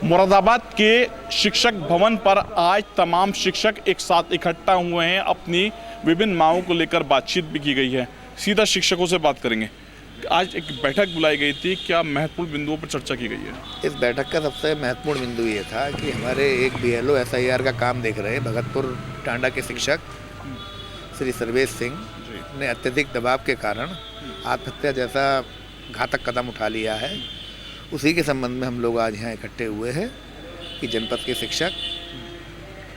मुरादाबाद के शिक्षक भवन पर आज तमाम शिक्षक एक साथ इकट्ठा हुए हैं। अपनी विभिन्न मांगों को लेकर बातचीत भी की गई है। सीधा शिक्षकों से बात करेंगे। आज एक बैठक बुलाई गई थी, क्या महत्वपूर्ण बिंदुओं पर चर्चा की गई है? इस बैठक का सबसे महत्वपूर्ण बिंदु ये था कि हमारे एक BLO SIR का काम देख रहे हैं भगतपुर टांडा के शिक्षक श्री सर्वेश सिंह ने अत्यधिक दबाव के कारण आत्महत्या जैसा घातक कदम उठा लिया है। उसी के संबंध में हम लोग आज यहाँ इकट्ठे हुए हैं कि जनपद के शिक्षक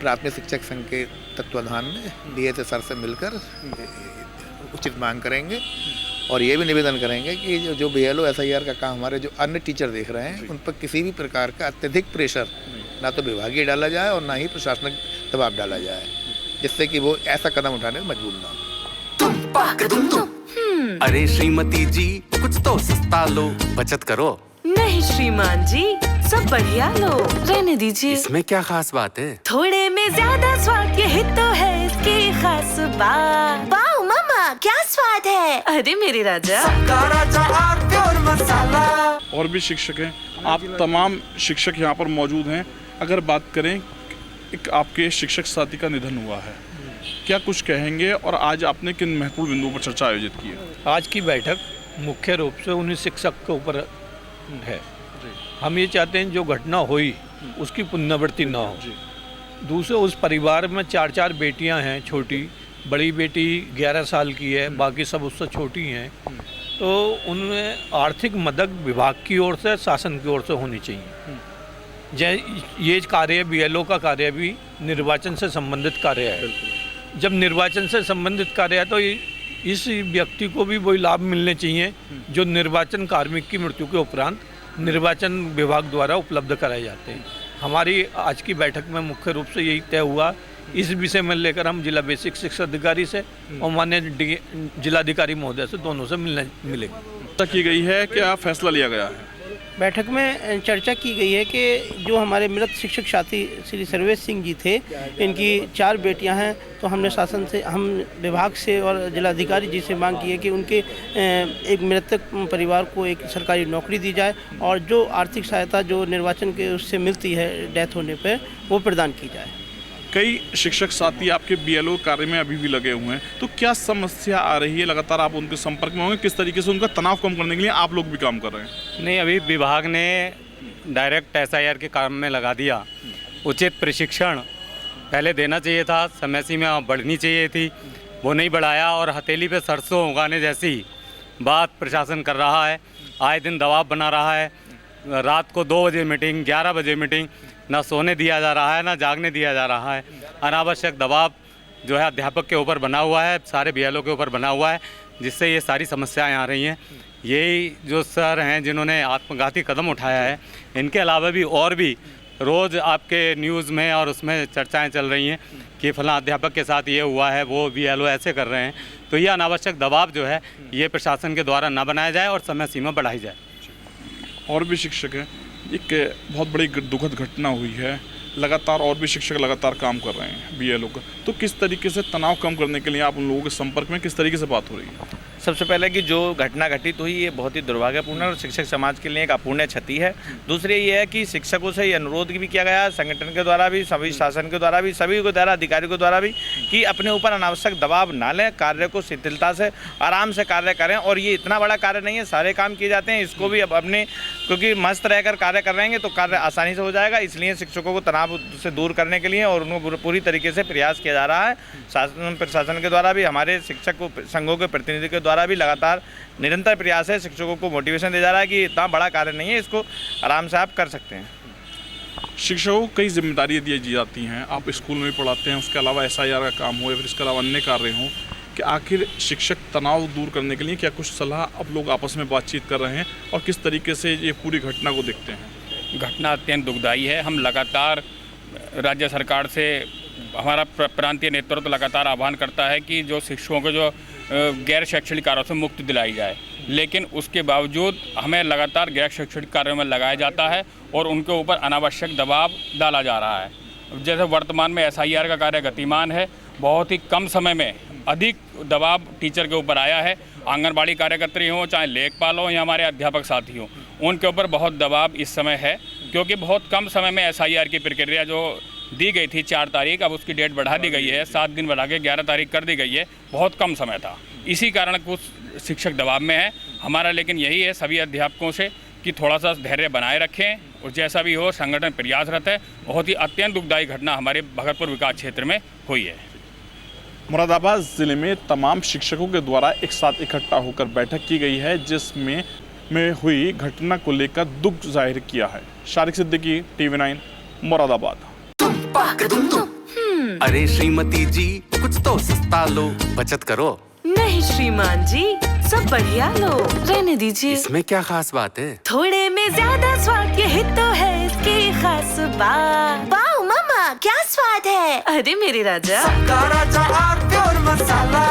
प्राथमिक शिक्षक संघ के तत्वाधान में DSA सर से मिलकर उचित मांग करेंगे और ये भी निवेदन करेंगे कि जो BLO SIR का काम हमारे जो अन्य टीचर देख रहे हैं उन पर किसी भी प्रकार का अत्यधिक प्रेशर ना तो विभागीय डाला जाए और ना ही प्रशासनिक दबाव डाला जाए, जिससे कि वो ऐसा कदम उठाने में मजबूर ना हो। अरे श्रीमती जी, कुछ तो सस्ता लो, बचत करो। नहीं श्रीमान जी, सब बढ़िया लो, रहने दीजिए। इसमें क्या खास बात है? थोड़े में ज्यादा स्वाद, यही तो है इसकी खास बात। वाओ मामा, क्या स्वाद है। अरे मेरे राजा, और भी शिक्षक हैं, आप तमाम शिक्षक यहाँ पर मौजूद हैं। अगर बात करें, एक आपके शिक्षक साथी का निधन हुआ है, क्या कुछ कहेंगे और आज आपने किन महत्वपूर्ण बिंदुओं पर चर्चा आयोजित की है? आज की बैठक मुख्य रूप से उन्हीं शिक्षक के ऊपर है। हम ये चाहते हैं जो घटना हुई उसकी पुनरावृत्ति ना हो। दूसरे, उस परिवार में 4 बेटियां हैं, छोटी बड़ी बेटी 11 साल की है, बाकी सब उससे छोटी हैं। तो उनमें आर्थिक मदद विभाग की ओर से, शासन की ओर से होनी चाहिए। ये कार्य BLO का कार्य भी निर्वाचन से संबंधित कार्य है। जब निर्वाचन से संबंधित कार्य है तो इस व्यक्ति को भी वही लाभ मिलने चाहिए जो निर्वाचन कार्मिक की मृत्यु के उपरांत निर्वाचन विभाग द्वारा उपलब्ध कराए जाते हैं। हमारी आज की बैठक में मुख्य रूप से यही तय हुआ। इस विषय में लेकर हम जिला बेसिक शिक्षा अधिकारी से और माननीय जिलाधिकारी महोदय से दोनों से मिलेंगे। की गई है, क्या फैसला लिया गया है? बैठक में चर्चा की गई है कि जो हमारे मृत शिक्षक साथी श्री सर्वेश सिंह जी थे, इनकी 4 बेटियां हैं, तो हमने शासन से, हम विभाग से और जिलाधिकारी जी से मांग की है कि उनके एक मृतक परिवार को एक सरकारी नौकरी दी जाए और जो आर्थिक सहायता जो निर्वाचन के उससे मिलती है डेथ होने पर, वो प्रदान की जाए। कई शिक्षक साथी आपके BLO कार्य में अभी भी लगे हुए हैं, तो क्या समस्या आ रही है? लगातार आप उनके संपर्क में होंगे, किस तरीके से उनका तनाव कम करने के लिए आप लोग भी काम कर रहे हैं? नहीं, अभी विभाग ने डायरेक्ट SIR के काम में लगा दिया। उचित प्रशिक्षण पहले देना चाहिए था, समय सीमा बढ़नी चाहिए थी, वो नहीं बढ़ाया और हथेली पे सरसों उगाने जैसी बात प्रशासन कर रहा है। आए दिन दबाव बना रहा है। रात को 2 बजे मीटिंग, 11 बजे मीटिंग, ना सोने दिया जा रहा है ना जागने दिया जा रहा है। अनावश्यक दबाव जो है अध्यापक के ऊपर बना हुआ है, सारे BLO के ऊपर बना हुआ है, जिससे ये सारी समस्याएं आ रही हैं। यही जो सर हैं जिन्होंने आत्मघाती कदम उठाया है, इनके अलावा भी और भी रोज़ आपके न्यूज़ में और उसमें चर्चाएं चल रही हैं कि फलां अध्यापक के साथ ये हुआ है, वो BLO ऐसे कर रहे हैं। तो ये अनावश्यक दबाव जो है ये प्रशासन के द्वारा ना बनाया जाए और समय सीमा बढ़ाई जाए। और भी शिक्षक हैं, एक बहुत बड़ी दुखद घटना हुई है, लगातार और भी शिक्षक लगातार काम कर रहे हैं BLO का, तो किस तरीके से तनाव कम करने के लिए आप उन लोगों के संपर्क में किस तरीके से बात हो रही है? सबसे पहले कि जो घटना घटित हुई ये बहुत ही दुर्भाग्यपूर्ण और शिक्षक समाज के लिए एक अपूर्णीय क्षति है। दूसरी ये है कि शिक्षकों से ये अनुरोध भी किया गया, संगठन के द्वारा भी, सभी शासन के द्वारा भी, सभी को द्वारा, अधिकारियों के द्वारा भी, कि अपने ऊपर अनावश्यक दबाव ना लें, कार्य को शिथिलता से आराम से कार्य करें। और ये इतना बड़ा कार्य नहीं है, सारे काम किए जाते हैं, इसको भी अब अपने क्योंकि मस्त रहकर कार्य कर रहेंगे तो कार्य आसानी से हो जाएगा। इसलिए शिक्षकों को तनाव से दूर करने के लिए और उनको पूरी तरीके से प्रयास किया जा रहा है। शासन प्रशासन के द्वारा भी, हमारे शिक्षक संघों के प्रतिनिधि के द्वारा भी लगातार निरंतर प्रयास है। शिक्षकों को मोटिवेशन दिया जा रहा है कि इतना बड़ा कार्य नहीं है, इसको आराम से आप कर सकते हैं। शिक्षकों को कई जिम्मेदारियाँ दी जाती हैं, आप स्कूल में भी पढ़ाते हैं, उसके अलावा SIR का काम हो या फिर इसके अलावा अन्य कार्य हों, कि आखिर शिक्षक तनाव दूर करने के लिए क्या कुछ सलाह आप लोग आपस में बातचीत कर रहे हैं और किस तरीके से ये पूरी घटना को देखते हैं? घटना अत्यंत दुखदायी है। हम लगातार राज्य सरकार से, हमारा प्रांतीय नेतृत्व लगातार आह्वान करता है कि जो शिक्षकों को जो गैर शैक्षणिक कार्यों से मुक्ति दिलाई जाए, लेकिन उसके बावजूद हमें लगातार गैर शैक्षणिक कार्यों में लगाया जाता है और उनके ऊपर अनावश्यक दबाव डाला जा रहा है। जैसे वर्तमान में SIR का कार्य गतिमान है, बहुत ही कम समय में अधिक दबाव टीचर के ऊपर आया है। आंगनबाड़ी कार्यकर्त्री हों, चाहे लेखपाल हों या हमारे अध्यापक साथी हों, उनके ऊपर बहुत दबाव इस समय है। क्योंकि बहुत कम समय में SIR की प्रक्रिया जो दी गई थी 4 तारीख, अब उसकी डेट बढ़ा दी गई है, 7 दिन बढ़ा के 11 तारीख कर दी गई है। बहुत कम समय था, इसी कारण कुछ शिक्षक दबाव में हैं। हमारा लेकिन यही है सभी अध्यापकों से कि थोड़ा सा धैर्य बनाए रखें और जैसा भी हो संगठन प्रयासरत है। बहुत ही अत्यंत दुखदायी घटना हमारे भगतपुर विकास क्षेत्र में हुई है। मुरादाबाद ज़िले में तमाम शिक्षकों के द्वारा एक साथ इकट्ठा होकर बैठक की गई है, जिसमें हुई घटना को लेकर दुख जाहिर किया है। शारिक सिद्दीकी, TV9 मुरादाबाद। अरे श्रीमती जी कुछ तो सस्ता लो, बचत करो। नहीं श्रीमान जी, सब बढ़िया लो, रहने दीजिए। इसमें क्या खास बात है? थोड़े में ज्यादा स्वाद, यही तो है इसकी खास बात। वाह मामा, क्या स्वाद है। अरे मेरे राजा, राजा मसाला।